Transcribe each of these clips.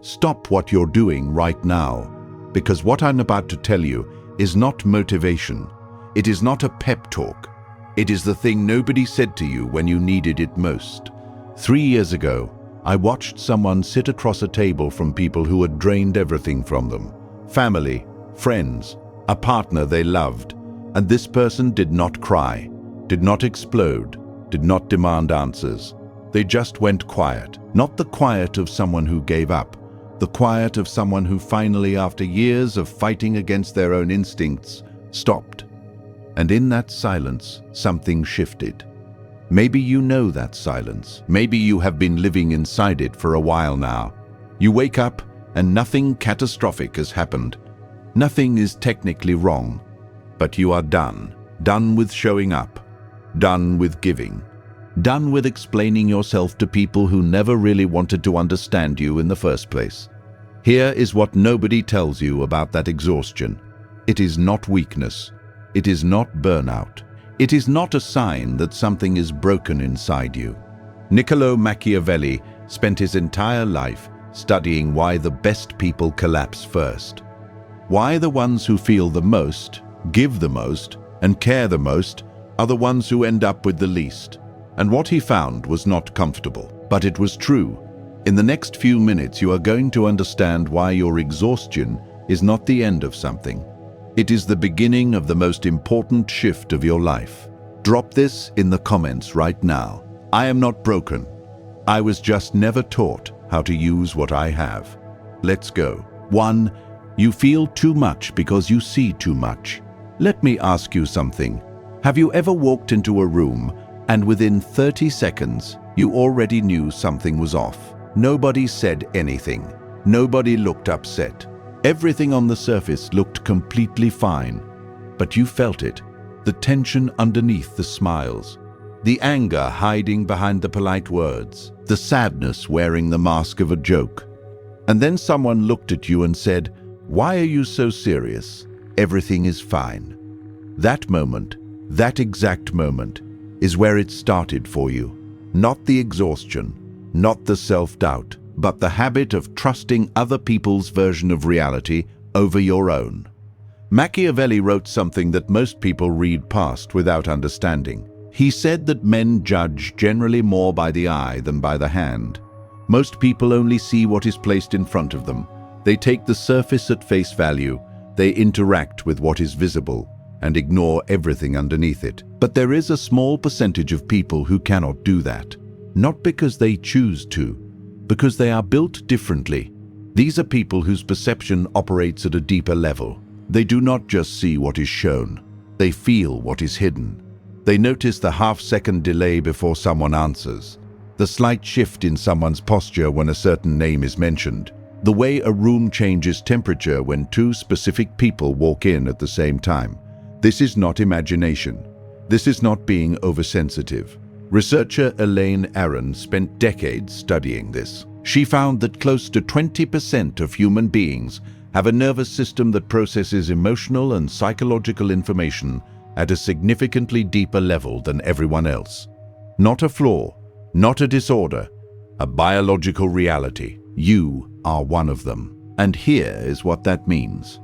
Stop what you're doing right now, because what I'm about to tell you is not motivation. It is not a pep talk. It is the thing nobody said to you when you needed it most. 3 years ago, I watched someone sit across a table from people who had drained everything from them. Family, friends, a partner they loved. And this person did not cry, did not explode, did not demand answers. They just went quiet. Not the quiet of someone who gave up, the quiet of someone who finally, after years of fighting against their own instincts, stopped. And in that silence, something shifted. Maybe you know that silence. Maybe you have been living inside it for a while now. You wake up and nothing catastrophic has happened. Nothing is technically wrong. But you are done. Done with showing up. Done with giving. Done with explaining yourself to people who never really wanted to understand you in the first place. Here is what nobody tells you about that exhaustion. It is not weakness. It is not burnout. It is not a sign that something is broken inside you. Niccolo Machiavelli spent his entire life studying why the best people collapse first. Why the ones who feel the most, give the most, and care the most are the ones who end up with the least. And what he found was not comfortable, but it was true. In the next few minutes, you are going to understand why your exhaustion is not the end of something. It is the beginning of the most important shift of your life. Drop this in the comments right now. I am not broken. I was just never taught how to use what I have. Let's go. 1. You feel too much because you see too much. Let me ask you something. Have you ever walked into a room and within 30 seconds, you already knew something was off? Nobody said anything. Nobody looked upset. Everything on the surface looked completely fine, but you felt it. The tension underneath the smiles, the anger hiding behind the polite words, the sadness wearing the mask of a joke. And then someone looked at you and said, "Why are you so serious? Everything is fine." That moment, that exact moment, is where it started for you. Not the exhaustion, not the self-doubt, but the habit of trusting other people's version of reality over your own. Machiavelli wrote something that most people read past without understanding. He said that men judge generally more by the eye than by the hand. Most people only see what is placed in front of them. They take the surface at face value. They interact with what is visible and ignore everything underneath it. But there is a small percentage of people who cannot do that. Not because they choose to, because they are built differently. These are people whose perception operates at a deeper level. They do not just see what is shown. They feel what is hidden. They notice the half-second delay before someone answers, the slight shift in someone's posture when a certain name is mentioned, the way a room changes temperature when two specific people walk in at the same time. This is not imagination. This is not being oversensitive. Researcher Elaine Aron spent decades studying this. She found that close to 20% of human beings have a nervous system that processes emotional and psychological information at a significantly deeper level than everyone else. Not a flaw, not a disorder, a biological reality. You are one of them. And here is what that means.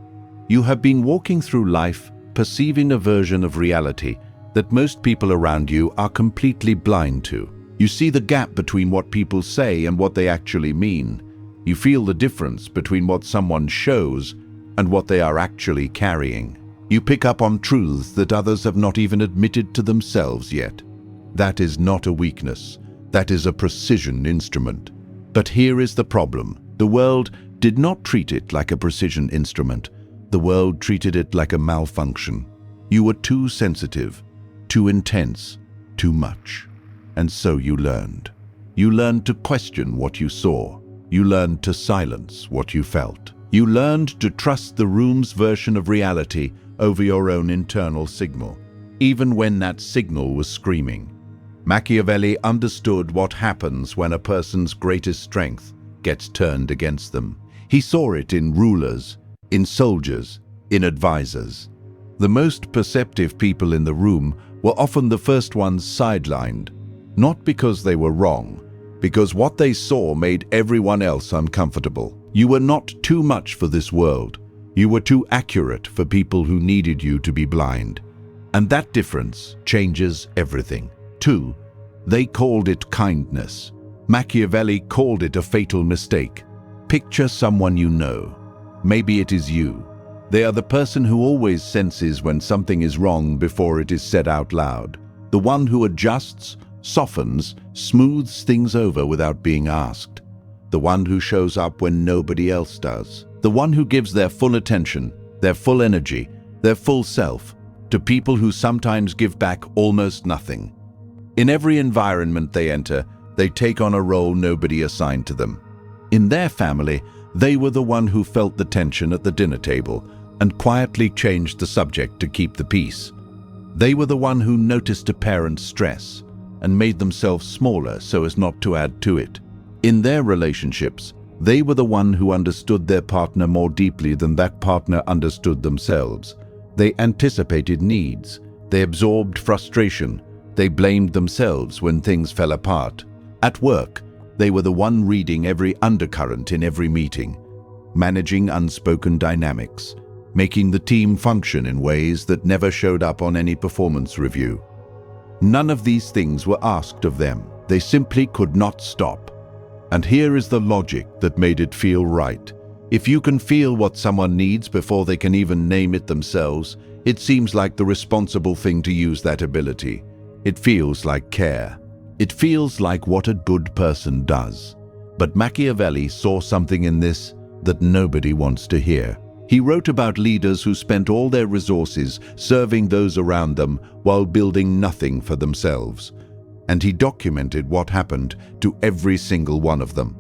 You have been walking through life perceiving a version of reality that most people around you are completely blind to. You see the gap between what people say and what they actually mean. You feel the difference between what someone shows and what they are actually carrying. You pick up on truths that others have not even admitted to themselves yet. That is not a weakness. That is a precision instrument. But here is the problem. The world did not treat it like a precision instrument. The world treated it like a malfunction. You were too sensitive, too intense, too much. And so you learned. You learned to question what you saw. You learned to silence what you felt. You learned to trust the room's version of reality over your own internal signal, even when that signal was screaming. Machiavelli understood what happens when a person's greatest strength gets turned against them. He saw it in rulers, in soldiers, in advisors. The most perceptive people in the room were often the first ones sidelined, not because they were wrong, because what they saw made everyone else uncomfortable. You were not too much for this world. You were too accurate for people who needed you to be blind. And that difference changes everything. 2. They called it kindness. Machiavelli called it a fatal mistake. Picture someone you know. Maybe it is you. They are the person who always senses when something is wrong before it is said out loud. The one who adjusts, softens, smooths things over without being asked. The one who shows up when nobody else does. The one who gives their full attention, their full energy, their full self to people who sometimes give back almost nothing. In every environment they enter, they take on a role nobody assigned to them. In their family, they were the one who felt the tension at the dinner table and quietly changed the subject to keep the peace. They were the one who noticed a parent's stress and made themselves smaller so as not to add to it. In their relationships, they were the one who understood their partner more deeply than that partner understood themselves. They anticipated needs. They absorbed frustration. They blamed themselves when things fell apart. At work, they were the one reading every undercurrent in every meeting, managing unspoken dynamics, making the team function in ways that never showed up on any performance review. None of these things were asked of them. They simply could not stop. And here is the logic that made it feel right. If you can feel what someone needs before they can even name it themselves, it seems like the responsible thing to use that ability. It feels like care. It feels like what a good person does. But Machiavelli saw something in this that nobody wants to hear. He wrote about leaders who spent all their resources serving those around them while building nothing for themselves. And he documented what happened to every single one of them.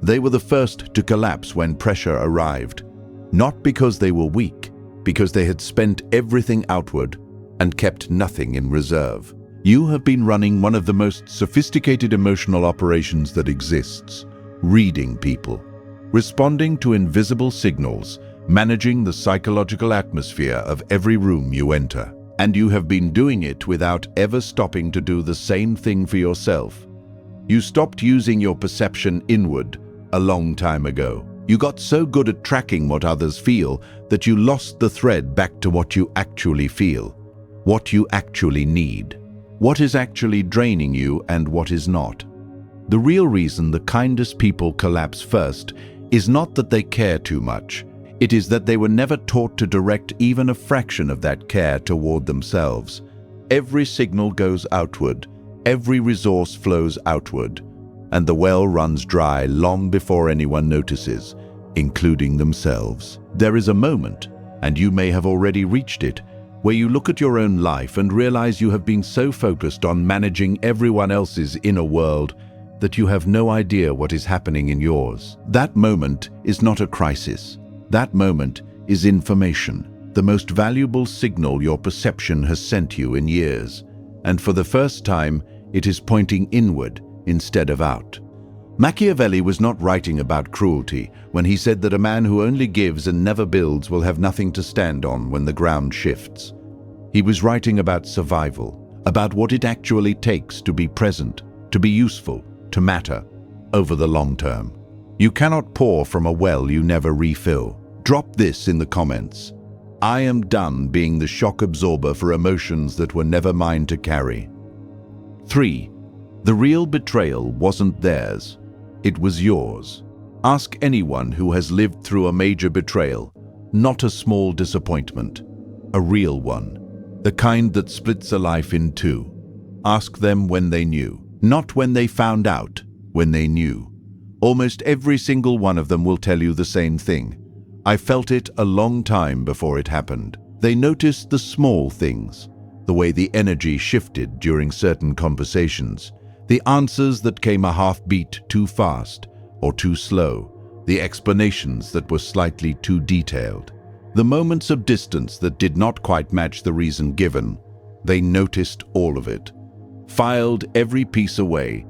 They were the first to collapse when pressure arrived, not because they were weak, because they had spent everything outward and kept nothing in reserve. You have been running one of the most sophisticated emotional operations that exists, reading people, responding to invisible signals, managing the psychological atmosphere of every room you enter. And you have been doing it without ever stopping to do the same thing for yourself. You stopped using your perception inward a long time ago. You got so good at tracking what others feel that you lost the thread back to what you actually feel, what you actually need, what is actually draining you and what is not. The real reason the kindest people collapse first is not that they care too much. It is that they were never taught to direct even a fraction of that care toward themselves. Every signal goes outward, every resource flows outward, and the well runs dry long before anyone notices, including themselves. There is a moment, and you may have already reached it, where you look at your own life and realize you have been so focused on managing everyone else's inner world that you have no idea what is happening in yours. That moment is not a crisis. That moment is information, the most valuable signal your perception has sent you in years. And for the first time, it is pointing inward instead of out. Machiavelli was not writing about cruelty when he said that a man who only gives and never builds will have nothing to stand on when the ground shifts. He was writing about survival, about what it actually takes to be present, to be useful, to matter, over the long term. You cannot pour from a well you never refill. Drop this in the comments. I am done being the shock absorber for emotions that were never mine to carry. 3. The real betrayal wasn't theirs. It was yours. Ask anyone who has lived through a major betrayal, not a small disappointment, a real one, the kind that splits a life in two. Ask them when they knew, not when they found out, when they knew. Almost every single one of them will tell you the same thing. I felt it a long time before it happened. They noticed the small things, the way the energy shifted during certain conversations, the answers that came a half beat too fast or too slow, the explanations that were slightly too detailed, the moments of distance that did not quite match the reason given. They noticed all of it, filed every piece away,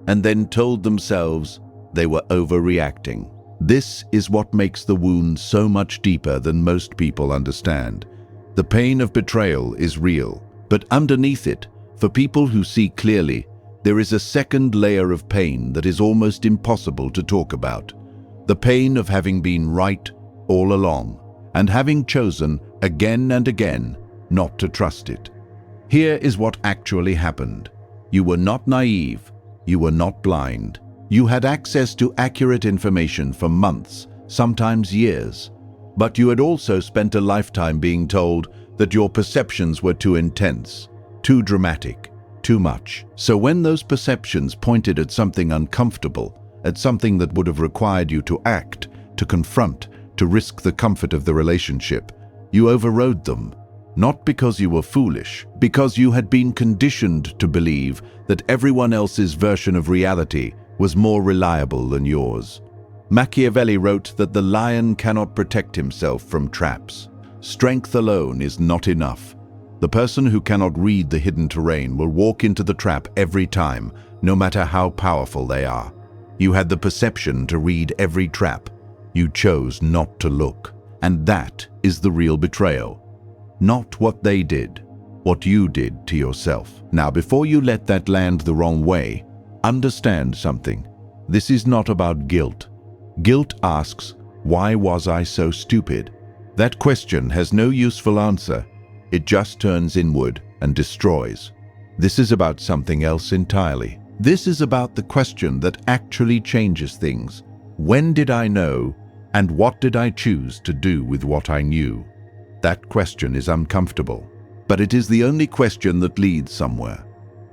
and then told themselves they were overreacting. This is what makes the wound so much deeper than most people understand. The pain of betrayal is real, but underneath it, for people who see clearly, there is a second layer of pain that is almost impossible to talk about. The pain of having been right all along and having chosen again and again not to trust it. Here is what actually happened. You were not naive. You were not blind. You had access to accurate information for months, sometimes years. But you had also spent a lifetime being told that your perceptions were too intense, too dramatic, too much. So when those perceptions pointed at something uncomfortable, at something that would have required you to act, to confront, to risk the comfort of the relationship, you overrode them. Not because you were foolish, because you had been conditioned to believe that everyone else's version of reality was more reliable than yours. Machiavelli wrote that the lion cannot protect himself from traps. Strength alone is not enough. The person who cannot read the hidden terrain will walk into the trap every time, no matter how powerful they are. You had the perception to read every trap. You chose not to look. And that is the real betrayal. Not what they did, what you did to yourself. Now, before you let that land the wrong way, understand something. This is not about guilt. Guilt asks, why was I so stupid? That question has no useful answer. It just turns inward and destroys. This is about something else entirely. This is about the question that actually changes things. When did I know, and what did I choose to do with what I knew? That question is uncomfortable, but it is the only question that leads somewhere.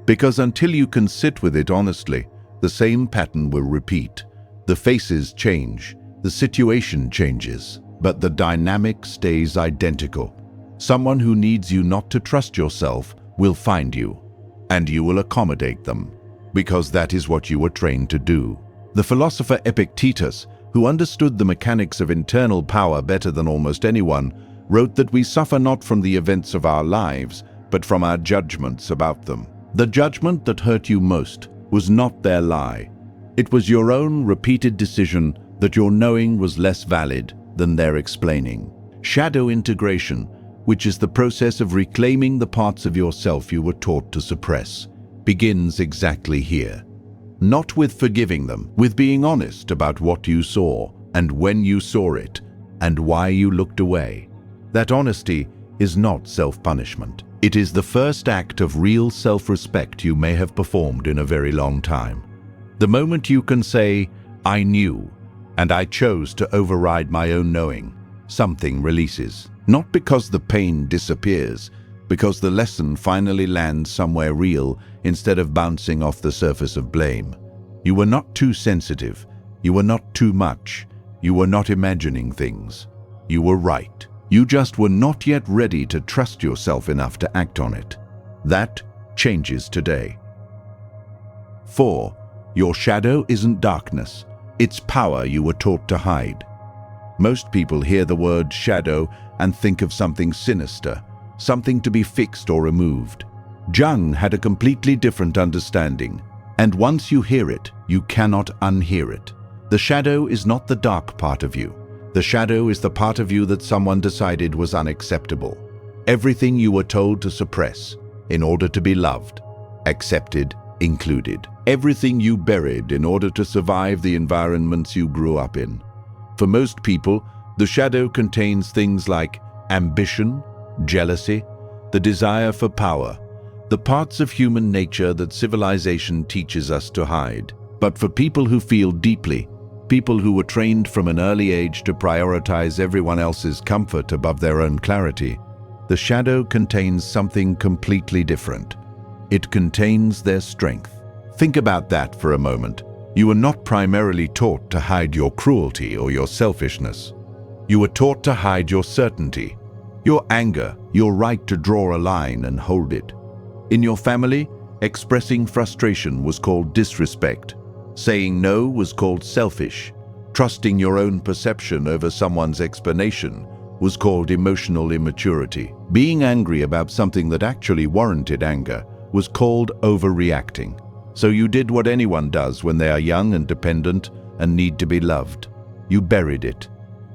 Because until you can sit with it honestly, the same pattern will repeat. The faces change, the situation changes, but the dynamic stays identical. Someone who needs you not to trust yourself will find you, and you will accommodate them, because that is what you were trained to do. The philosopher Epictetus, who understood the mechanics of internal power better than almost anyone, wrote that we suffer not from the events of our lives, but from our judgments about them. The judgment that hurt you most was not their lie. It was your own repeated decision that your knowing was less valid than their explaining. Shadow integration, which is the process of reclaiming the parts of yourself you were taught to suppress, begins exactly here. Not with forgiving them, with being honest about what you saw and when you saw it and why you looked away. That honesty is not self-punishment. It is the first act of real self-respect you may have performed in a very long time. The moment you can say, I knew, and I chose to override my own knowing, something releases. Not because the pain disappears, because the lesson finally lands somewhere real instead of bouncing off the surface of blame. You were not too sensitive. You were not too much. You were not imagining things. You were right. You just were not yet ready to trust yourself enough to act on it. That changes today. 4. Your shadow isn't darkness. It's power you were taught to hide. Most people hear the word shadow and think of something sinister, something to be fixed or removed. Jung had a completely different understanding, and once you hear it, you cannot unhear it. The shadow is not the dark part of you. The shadow is the part of you that someone decided was unacceptable. Everything you were told to suppress in order to be loved, accepted, included. Everything you buried in order to survive the environments you grew up in. For most people, the shadow contains things like ambition, jealousy, the desire for power, the parts of human nature that civilization teaches us to hide. But for people who feel deeply, people who were trained from an early age to prioritize everyone else's comfort above their own clarity, the shadow contains something completely different. It contains their strength. Think about that for a moment. You were not primarily taught to hide your cruelty or your selfishness. You were taught to hide your certainty, your anger, your right to draw a line and hold it. In your family, expressing frustration was called disrespect. Saying no was called selfish. Trusting your own perception over someone's explanation was called emotional immaturity. Being angry about something that actually warranted anger was called overreacting. So you did what anyone does when they are young and dependent and need to be loved. You buried it.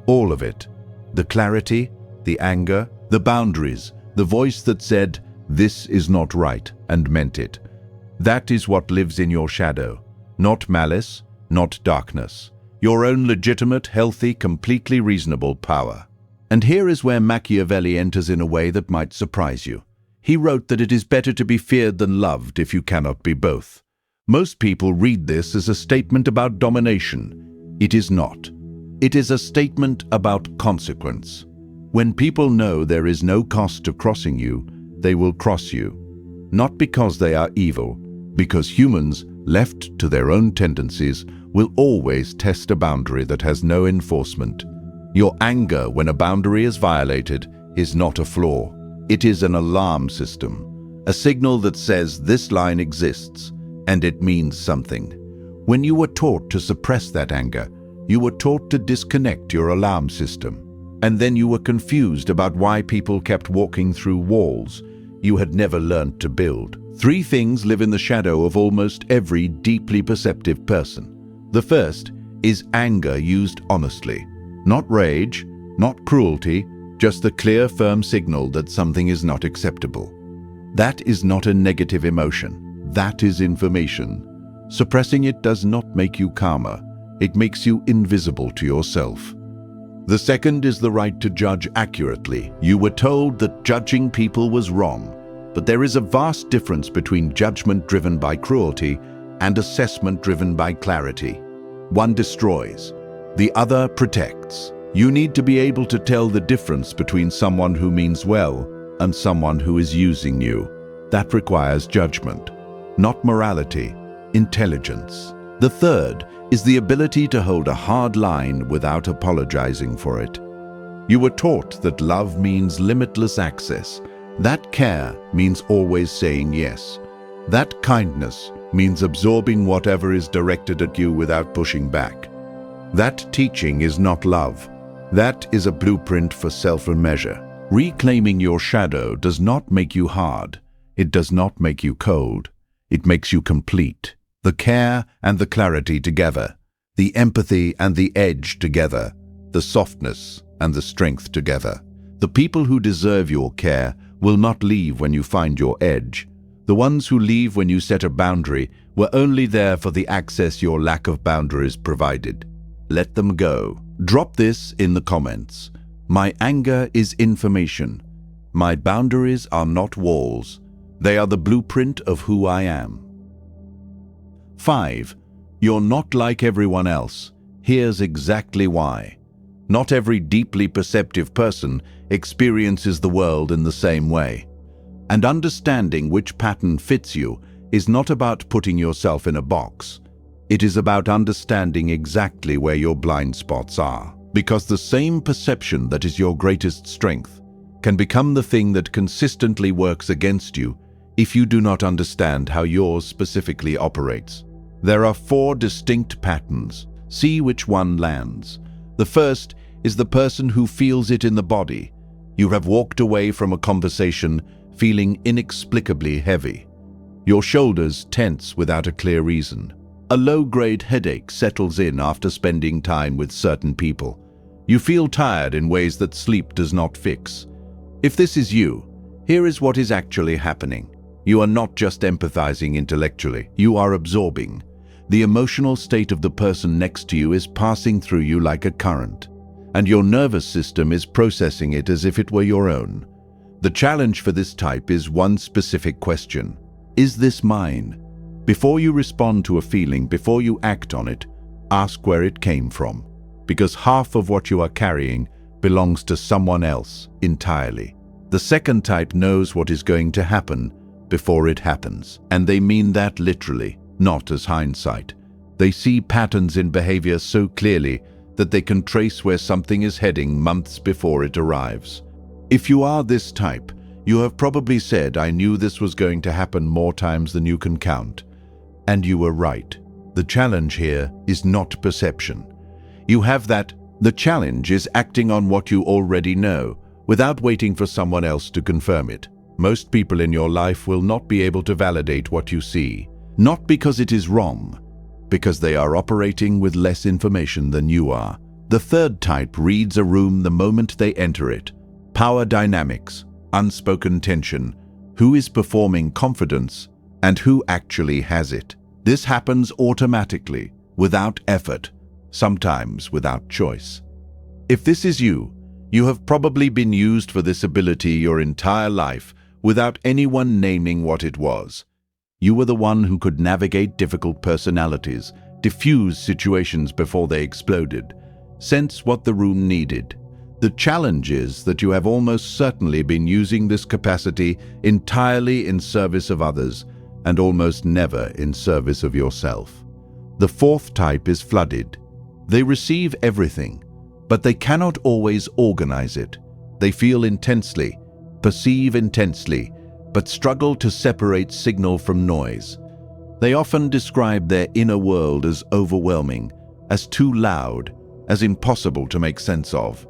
All of it. The clarity, the anger, the boundaries, the voice that said, "This is not right," and meant it. That is what lives in your shadow. Not malice, not darkness. your own legitimate, healthy, completely reasonable power. And here is where Machiavelli enters in a way that might surprise you. He wrote that it is better to be feared than loved if you cannot be both. Most people read this as a statement about domination. It is not. It is a statement about consequence. When people know there is no cost to crossing you, they will cross you. Not because they are evil, because humans, left to their own tendencies, will always test a boundary that has no enforcement. Your anger when a boundary is violated is not a flaw. It is an alarm system, a signal that says this line exists, and it means something. When you were taught to suppress that anger, you were taught to disconnect your alarm system. And then you were confused about why people kept walking through walls you had never learned to build. 3 things live in the shadow of almost every deeply perceptive person. The first is anger used honestly. Not rage, not cruelty, just the clear, firm signal that something is not acceptable. That is not a negative emotion. That is information. Suppressing it does not make you calmer. It makes you invisible to yourself. The second is the right to judge accurately. You were told that judging people was wrong, but there is a vast difference between judgment driven by cruelty and assessment driven by clarity. One destroys, the other protects. You need to be able to tell the difference between someone who means well and someone who is using you. That requires judgment, not morality, intelligence. The third is the ability to hold a hard line without apologizing for it. You were taught that love means limitless access, that care means always saying yes, that kindness means absorbing whatever is directed at you without pushing back. That teaching is not love. That is a blueprint for self-measure. Reclaiming your shadow does not make you hard. It does not make you cold. It makes you complete. The care and the clarity together, the empathy and the edge together, the softness and the strength together. The people who deserve your care will not leave when you find your edge. The ones who leave when you set a boundary were only there for the access your lack of boundaries provided. Let them go. Drop this in the comments. My anger is information. My boundaries are not walls. They are the blueprint of who I am. 5. You're not like everyone else. Here's exactly why. Not every deeply perceptive person experiences the world in the same way. And understanding which pattern fits you is not about putting yourself in a box. It is about understanding exactly where your blind spots are. Because the same perception that is your greatest strength can become the thing that consistently works against you if you do not understand how yours specifically operates. There are 4 distinct patterns. See which one lands. The first is the person who feels it in the body. You have walked away from a conversation feeling inexplicably heavy. Your shoulders tense without a clear reason. A low-grade headache settles in after spending time with certain people. You feel tired in ways that sleep does not fix. If this is you, here is what is actually happening. You are not just empathizing intellectually, you are absorbing. The emotional state of the person next to you is passing through you like a current, and your nervous system is processing it as if it were your own. The challenge for this type is one specific question. Is this mine? Before you respond to a feeling, before you act on it, ask where it came from. Because half of what you are carrying belongs to someone else entirely. The second type knows what is going to happen before it happens. And they mean that literally, not as hindsight. They see patterns in behavior so clearly that they can trace where something is heading months before it arrives. If you are this type, you have probably said, "I knew this was going to happen more times than you can count." And you were right. The challenge here is not perception. You have that. The challenge is acting on what you already know, without waiting for someone else to confirm it. Most people in your life will not be able to validate what you see. Not because it is wrong, because they are operating with less information than you are. The third type reads a room the moment they enter it. Power dynamics, unspoken tension, who is performing confidence, and who actually has it. This happens automatically, without effort. sometimes without choice. If this is you, you have probably been used for this ability your entire life without anyone naming what it was. You were the one who could navigate difficult personalities, diffuse situations before they exploded, sense what the room needed. The challenge is that you have almost certainly been using this capacity entirely in service of others and almost never in service of yourself. The fourth type is flooded. They receive everything, but they cannot always organize it. They feel intensely, perceive intensely, but struggle to separate signal from noise. They often describe their inner world as overwhelming, as too loud, as impossible to make sense of.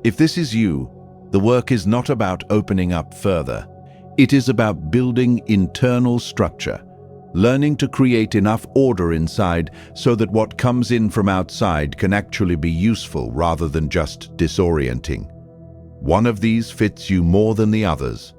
If this is you, the work is not about opening up further. It is about building internal structure, learning to create enough order inside so that what comes in from outside can actually be useful rather than just disorienting. One of these fits you more than the others,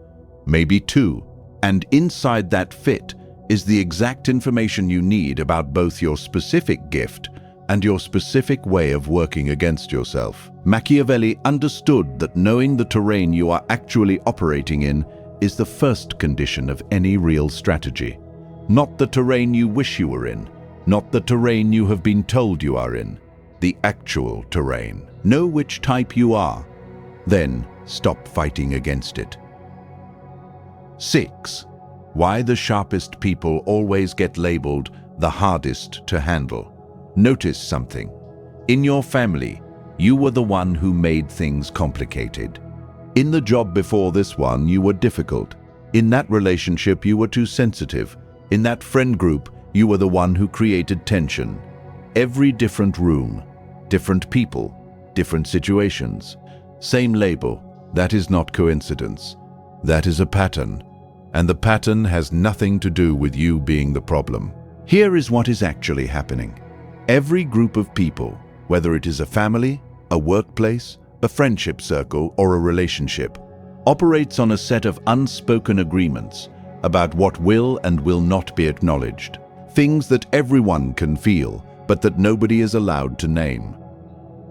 maybe two, and inside that fit is the exact information you need about both your specific gift and your specific way of working against yourself. Machiavelli understood that knowing the terrain you are actually operating in is the first condition of any real strategy. Not the terrain you wish you were in, not the terrain you have been told you are in, the actual terrain. Know which type you are, then stop fighting against it. 6. Why the sharpest people always get labeled the hardest to handle. Notice something. In your family, you were the one who made things complicated. In the job before this one, you were difficult. In that relationship, you were too sensitive. In that friend group, you were the one who created tension. Every different room, different people, different situations. Same label. That is not coincidence. That is a pattern. And the pattern has nothing to do with you being the problem. Here is what is actually happening. Every group of people, whether it is a family, a workplace, a friendship circle, or a relationship, operates on a set of unspoken agreements about what will and will not be acknowledged. Things that everyone can feel, but that nobody is allowed to name.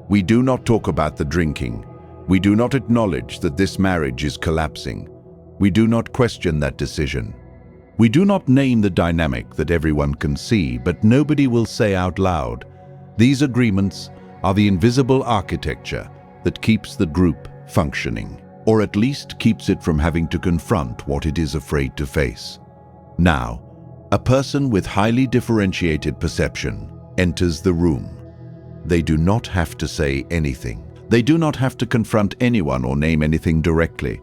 We do not talk about the drinking. We do not acknowledge that this marriage is collapsing. We do not question that decision. We do not name the dynamic that everyone can see, but nobody will say out loud. These agreements are the invisible architecture that keeps the group functioning, or at least keeps it from having to confront what it is afraid to face. Now, a person with highly differentiated perception enters the room. They do not have to say anything. They do not have to confront anyone or name anything directly.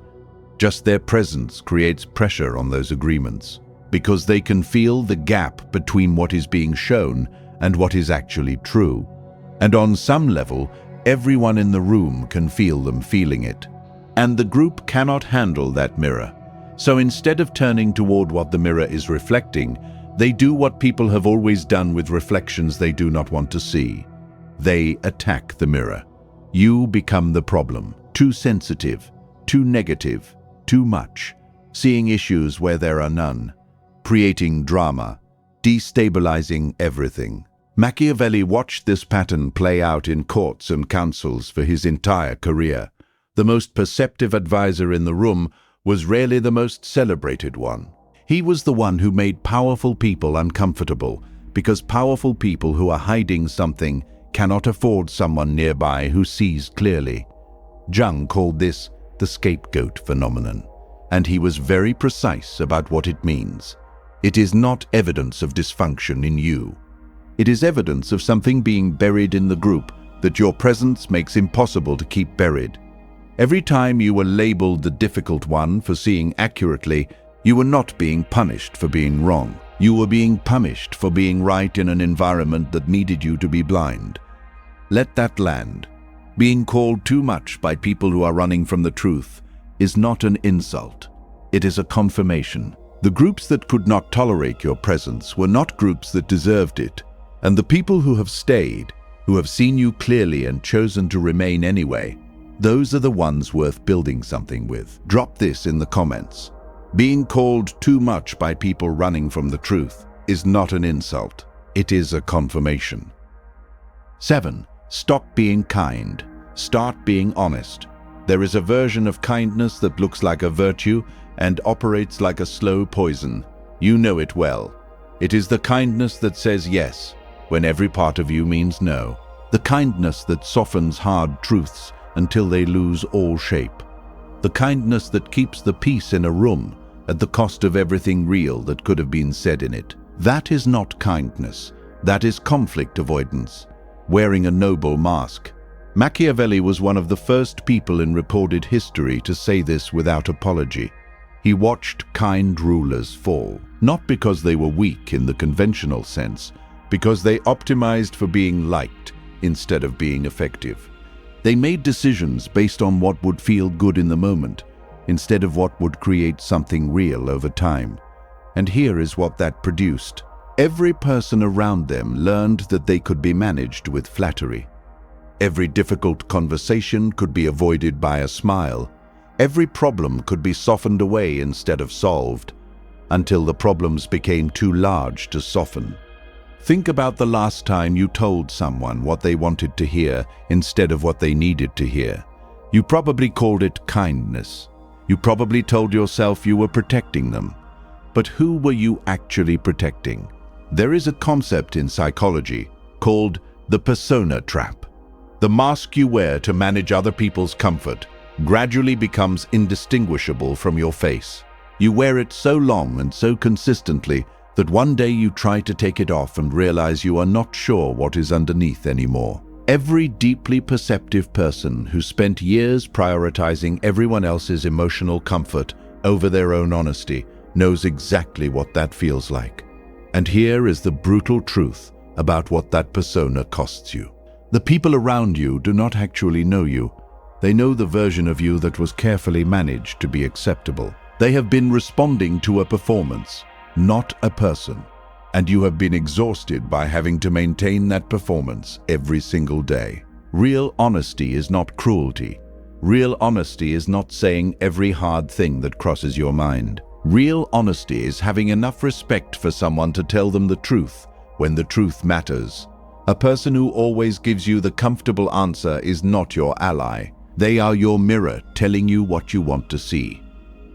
Just their presence creates pressure on those agreements, because they can feel the gap between what is being shown and what is actually true. And on some level, everyone in the room can feel them feeling it. And the group cannot handle that mirror. So instead of turning toward what the mirror is reflecting, they do what people have always done with reflections they do not want to see. They attack the mirror. You become the problem. Too sensitive, too negative, too much, seeing issues where there are none, creating drama, destabilizing everything. Machiavelli watched this pattern play out in courts and councils for his entire career. The most perceptive advisor in the room was rarely the most celebrated one. He was the one who made powerful people uncomfortable, because powerful people who are hiding something cannot afford someone nearby who sees clearly. Jung called this the scapegoat phenomenon, and he was very precise about what it means. It is not evidence of dysfunction in you. It is evidence of something being buried in the group that your presence makes impossible to keep buried. Every time you were labeled the difficult one for seeing accurately, you were not being punished for being wrong. You were being punished for being right in an environment that needed you to be blind. Let that land. Being called too much by people who are running from the truth is not an insult. It is a confirmation. The groups that could not tolerate your presence were not groups that deserved it. And the people who have stayed, who have seen you clearly and chosen to remain anyway, those are the ones worth building something with. Drop this in the comments. Being called too much by people running from the truth is not an insult. It is a confirmation. 7. Stop being kind. Start being honest. There is a version of kindness that looks like a virtue and operates like a slow poison. You know it well. It is the kindness that says yes when every part of you means no. The kindness that softens hard truths until they lose all shape. The kindness that keeps the peace in a room at the cost of everything real that could have been said in it. That is not kindness. That is conflict avoidance, wearing a noble mask. Machiavelli was one of the first people in recorded history to say this without apology. He watched kind rulers fall, not because they were weak in the conventional sense, because they optimized for being liked instead of being effective. They made decisions based on what would feel good in the moment, instead of what would create something real over time. And here is what that produced. Every person around them learned that they could be managed with flattery. Every difficult conversation could be avoided by a smile. Every problem could be softened away instead of solved, until the problems became too large to soften. Think about the last time you told someone what they wanted to hear instead of what they needed to hear. You probably called it kindness. You probably told yourself you were protecting them. But who were you actually protecting? There is a concept in psychology called the persona trap. The mask you wear to manage other people's comfort gradually becomes indistinguishable from your face. You wear it so long and so consistently that one day you try to take it off and realize you are not sure what is underneath anymore. Every deeply perceptive person who spent years prioritizing everyone else's emotional comfort over their own honesty knows exactly what that feels like. And here is the brutal truth about what that persona costs you. The people around you do not actually know you. They know the version of you that was carefully managed to be acceptable. They have been responding to a performance, not a person. And you have been exhausted by having to maintain that performance every single day. Real honesty is not cruelty. Real honesty is not saying every hard thing that crosses your mind. Real honesty is having enough respect for someone to tell them the truth when the truth matters. A person who always gives you the comfortable answer is not your ally. They are your mirror telling you what you want to see.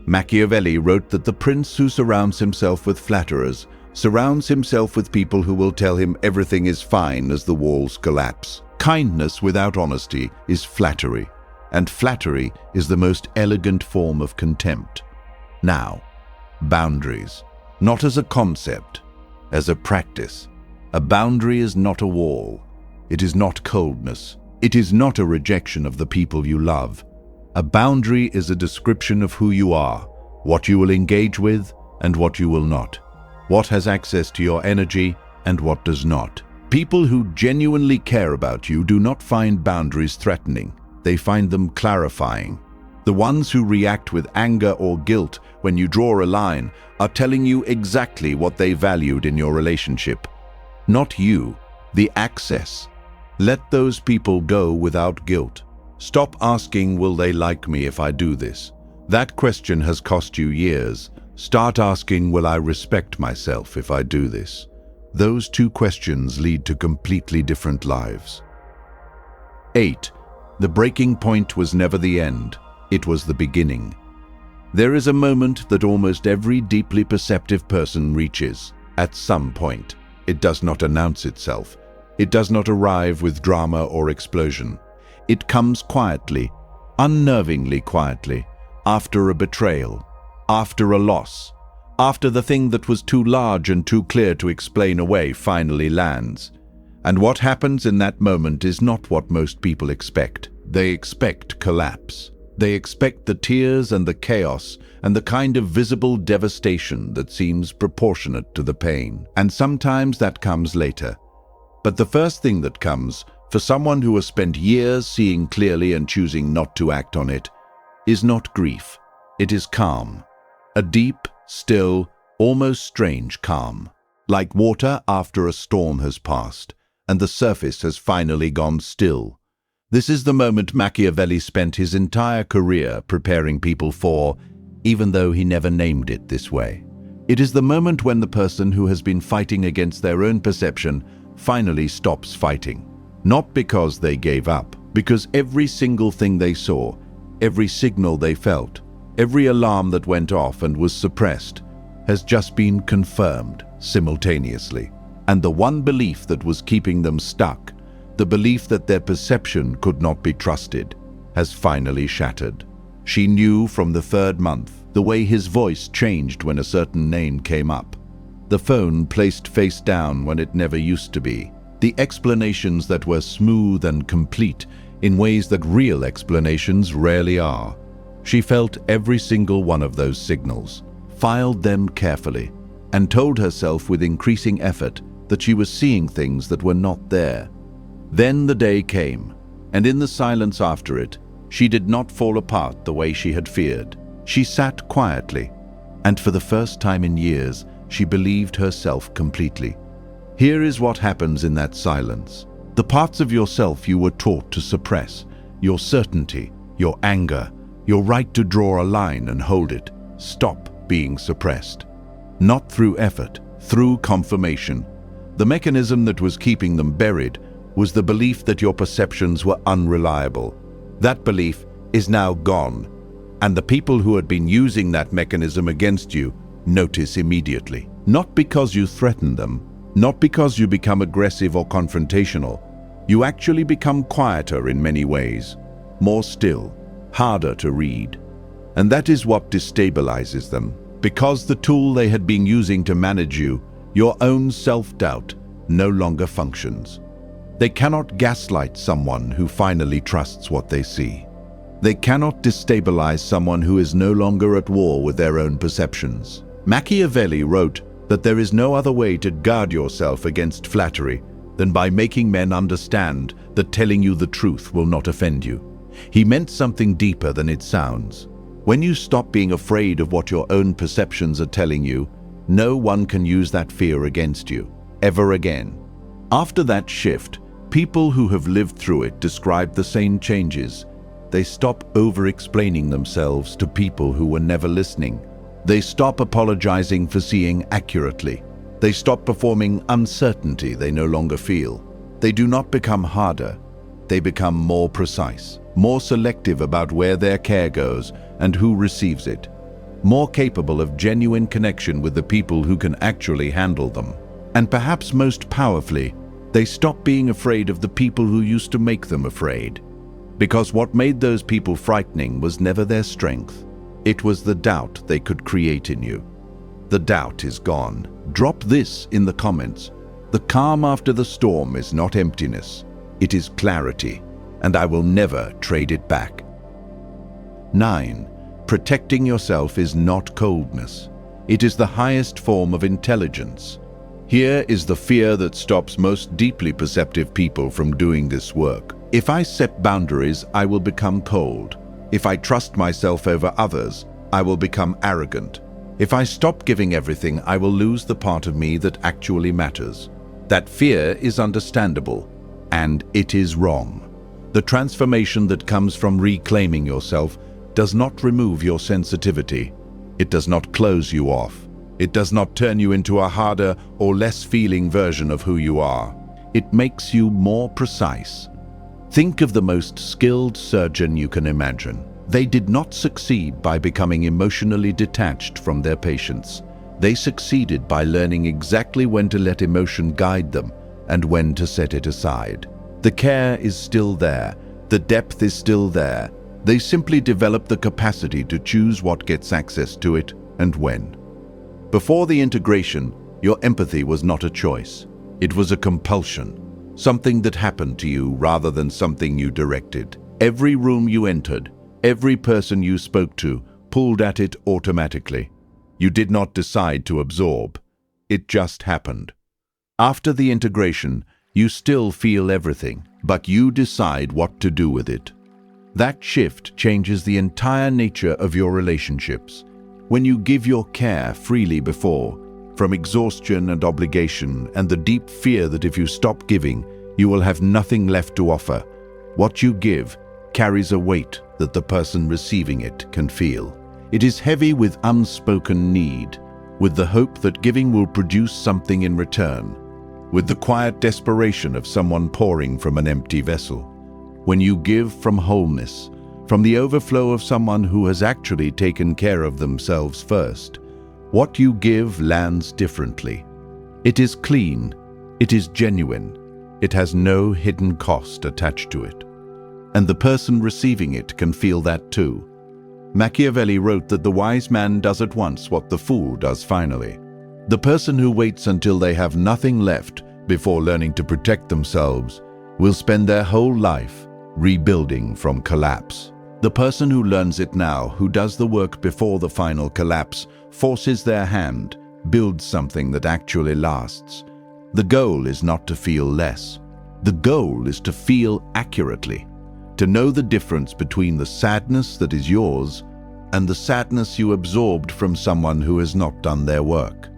Machiavelli wrote that the prince who surrounds himself with flatterers surrounds himself with people who will tell him everything is fine as the walls collapse. Kindness without honesty is flattery, and flattery is the most elegant form of contempt. Now, boundaries, not as a concept, as a practice. A boundary is not a wall. It is not coldness. It is not a rejection of the people you love. A boundary is a description of who you are, what you will engage with and what you will not, what has access to your energy and what does not. People who genuinely care about you do not find boundaries threatening. They find them clarifying. The ones who react with anger or guilt when you draw a line are telling you exactly what they valued in your relationship. Not you, the access. Let those people go without guilt. Stop asking, will they like me if I do this? That question has cost you years. Start asking, will I respect myself if I do this? Those two questions lead to completely different lives. 8. The breaking point was never the end. It was the beginning. There is a moment that almost every deeply perceptive person reaches, at some point. It does not announce itself. It does not arrive with drama or explosion. It comes quietly, unnervingly quietly, after a betrayal, after a loss, after the thing that was too large and too clear to explain away finally lands. And what happens in that moment is not what most people expect. They expect collapse. They expect the tears and the chaos and the kind of visible devastation that seems proportionate to the pain. And sometimes that comes later. But the first thing that comes, for someone who has spent years seeing clearly and choosing not to act on it, is not grief. It is calm. A deep, still, almost strange calm. Like water after a storm has passed, and the surface has finally gone still. This is the moment Machiavelli spent his entire career preparing people for, even though he never named it this way. It is the moment when the person who has been fighting against their own perception finally stops fighting. Not because they gave up, because every single thing they saw, every signal they felt, every alarm that went off and was suppressed, has just been confirmed simultaneously. And the one belief that was keeping them stuck, the belief that their perception could not be trusted, has finally shattered. She knew from the third month the way his voice changed when a certain name came up. The phone placed face down when it never used to be. The explanations that were smooth and complete in ways that real explanations rarely are. She felt every single one of those signals, filed them carefully, and told herself with increasing effort that she was seeing things that were not there. Then the day came, and in the silence after it, she did not fall apart the way she had feared. She sat quietly, and for the first time in years, she believed herself completely. Here is what happens in that silence. The parts of yourself you were taught to suppress, your certainty, your anger, your right to draw a line and hold it, stop being suppressed. Not through effort, through confirmation. The mechanism that was keeping them buried was the belief that your perceptions were unreliable. That belief is now gone, and the people who had been using that mechanism against you notice immediately. Not because you threaten them, not because you become aggressive or confrontational. You actually become quieter in many ways, more still, harder to read. And that is what destabilizes them, because the tool they had been using to manage you, your own self-doubt, no longer functions. They cannot gaslight someone who finally trusts what they see. They cannot destabilize someone who is no longer at war with their own perceptions. Machiavelli wrote that there is no other way to guard yourself against flattery than by making men understand that telling you the truth will not offend you. He meant something deeper than it sounds. When you stop being afraid of what your own perceptions are telling you, no one can use that fear against you, ever again. After that shift, people who have lived through it describe the same changes. They stop over-explaining themselves to people who were never listening. They stop apologizing for seeing accurately. They stop performing uncertainty they no longer feel. They do not become harder. They become more precise, more selective about where their care goes and who receives it, more capable of genuine connection with the people who can actually handle them. And perhaps most powerfully, they stop being afraid of the people who used to make them afraid. Because what made those people frightening was never their strength. It was the doubt they could create in you. The doubt is gone. Drop this in the comments. The calm after the storm is not emptiness. It is clarity, and I will never trade it back. 9. Protecting yourself is not coldness. It is the highest form of intelligence. Here is the fear that stops most deeply perceptive people from doing this work. If I set boundaries, I will become cold. If I trust myself over others, I will become arrogant. If I stop giving everything, I will lose the part of me that actually matters. That fear is understandable, and it is wrong. The transformation that comes from reclaiming yourself does not remove your sensitivity. It does not close you off. It does not turn you into a harder or less feeling version of who you are. It makes you more precise. Think of the most skilled surgeon you can imagine. They did not succeed by becoming emotionally detached from their patients. They succeeded by learning exactly when to let emotion guide them and when to set it aside. The care is still there. The depth is still there. They simply develop the capacity to choose what gets access to it and when. Before the integration, your empathy was not a choice. It was a compulsion, something that happened to you rather than something you directed. Every room you entered, every person you spoke to, pulled at it automatically. You did not decide to absorb. It just happened. After the integration, you still feel everything, but you decide what to do with it. That shift changes the entire nature of your relationships. When you give your care freely before, from exhaustion and obligation and the deep fear that if you stop giving, you will have nothing left to offer, what you give carries a weight that the person receiving it can feel. It is heavy with unspoken need, with the hope that giving will produce something in return, with the quiet desperation of someone pouring from an empty vessel. When you give from wholeness, from the overflow of someone who has actually taken care of themselves first, what you give lands differently. It is clean, it is genuine, it has no hidden cost attached to it. And the person receiving it can feel that too. Machiavelli wrote that the wise man does at once what the fool does finally. The person who waits until they have nothing left before learning to protect themselves will spend their whole life rebuilding from collapse. The person who learns it now, who does the work before the final collapse, forces their hand, builds something that actually lasts. The goal is not to feel less. The goal is to feel accurately, to know the difference between the sadness that is yours and the sadness you absorbed from someone who has not done their work.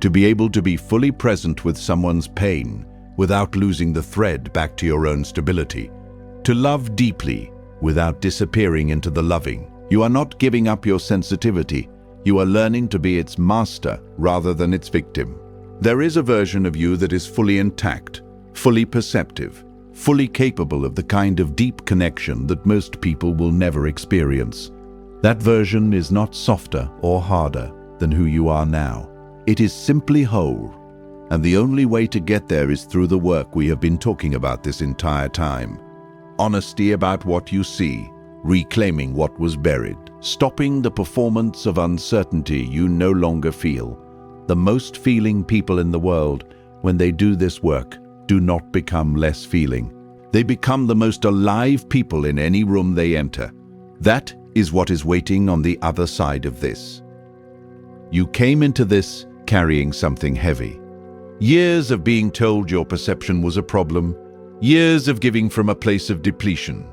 To be able to be fully present with someone's pain without losing the thread back to your own stability. To love deeply without disappearing into the loving. You are not giving up your sensitivity. You are learning to be its master rather than its victim. There is a version of you that is fully intact, fully perceptive, fully capable of the kind of deep connection that most people will never experience. That version is not softer or harder than who you are now. It is simply whole, and the only way to get there is through the work we have been talking about this entire time. Honesty about what you see, reclaiming what was buried, stopping the performance of uncertainty you no longer feel. The most feeling people in the world, when they do this work, do not become less feeling. They become the most alive people in any room they enter. That is what is waiting on the other side of this. You came into this carrying something heavy. Years of being told your perception was a problem, years of giving from a place of depletion,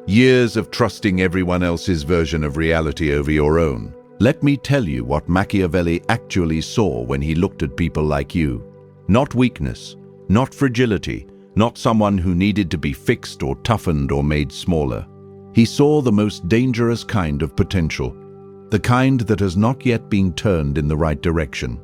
years of trusting everyone else's version of reality over your own. Let me tell you what Machiavelli actually saw when he looked at people like you. Not weakness, not fragility, not someone who needed to be fixed or toughened or made smaller. He saw the most dangerous kind of potential, the kind that has not yet been turned in the right direction.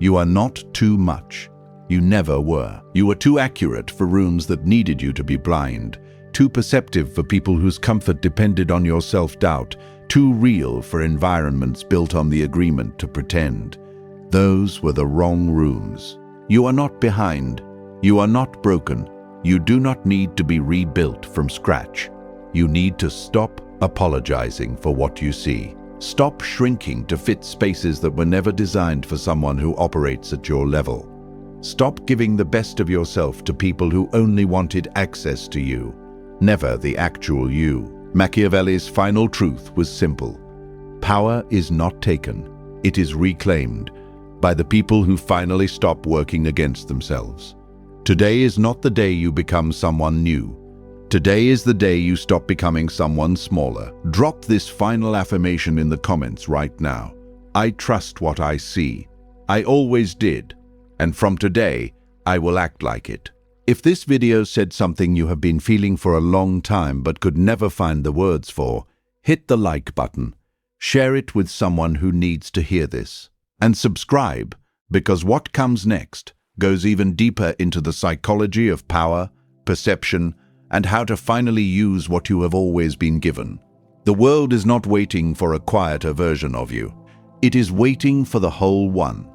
You are not too much. You never were. You were too accurate for rooms that needed you to be blind, too perceptive for people whose comfort depended on your self-doubt, too real for environments built on the agreement to pretend. Those were the wrong rooms. You are not behind. You are not broken. You do not need to be rebuilt from scratch. You need to stop apologizing for what you see. Stop shrinking to fit spaces that were never designed for someone who operates at your level. Stop giving the best of yourself to people who only wanted access to you, never the actual you. Machiavelli's final truth was simple. Power is not taken, it is reclaimed by the people who finally stop working against themselves. Today is not the day you become someone new. Today is the day you stop becoming someone smaller. Drop this final affirmation in the comments right now. I trust what I see. I always did. And from today, I will act like it. If this video said something you have been feeling for a long time but could never find the words for, hit the like button. Share it with someone who needs to hear this. And subscribe, because what comes next goes even deeper into the psychology of power, perception, and how to finally use what you have always been given. The world is not waiting for a quieter version of you. It is waiting for the whole one.